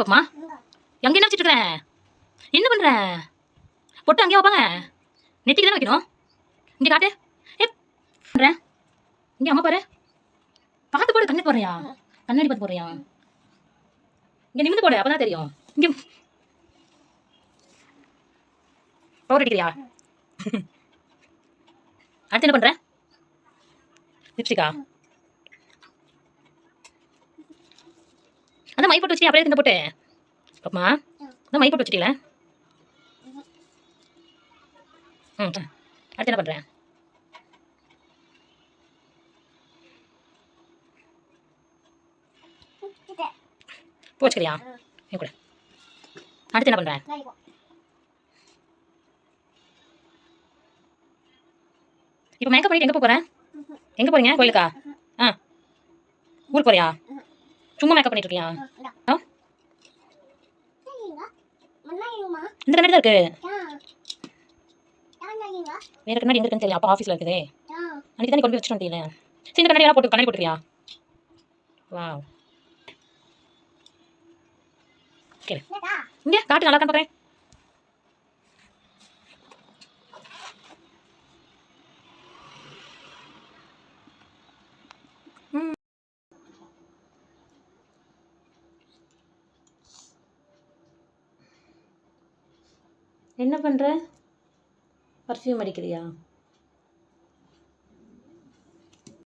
பாப்பமா எங்க என்ன வச்சுட்டு இருக்கிறேன்? என்ன பண்ற? பொட்டு அங்கேயே வைப்பாங்க, நெத்திக்கு தானே வைக்கணும். இங்க காட்டு. ஏ பண்றேன் இங்க அம்மா பாரு. பார்த்து போடு. கண்ணு போடுறியா? கண்ணாடி பார்த்து போடுறியா? இங்க நிமிந்து போடு, அப்பதான் தெரியும். இங்க பவுடர் அடிக்கிறியா? அடுத்து என்ன பண்ற? லிப்ஸ்டிக்கா? அதான் மை போட்டு வச்சு அப்படியே இந்த போட்டு பாப்பமா. அதான் மை போட்டு வச்சுட்டீங்களா? அடுத்து என்ன பண்றேன்? பூ வச்சுக்கிறியா? கூட அடுத்து என்ன பண்றேன்? இப்போ மேக்கப் பண்ணிட்டு எங்க போறேன்? எங்க போறீங்க? கோயிலுக்கா? ஊருக்கு போறியா? சும்மா மேக்கப் பண்ணிட்டு இருக்கியா? இந்த கண்ணாடி தான் இருக்கு. வேற கண்ணாடி எங்க இருக்குன்னு தெரியல. அப்பா ஆஃபீஸ்ல இருக்குதே. அன்னைக்கு தான் கொண்டு போய் வச்சுட்டு வந்துட்டீங்களே. சரி, இந்த கண்ணாடி எல்லாம் போட்டு கண்ணாடி போட்டுக்கிறியா? வாவ். சரி, இங்க காட்டு, நல்லா இருக்கான்னு பார்க்குறேன். என்ன பண்ற? பர்ஃப்யூம் அடிக்கிறியா?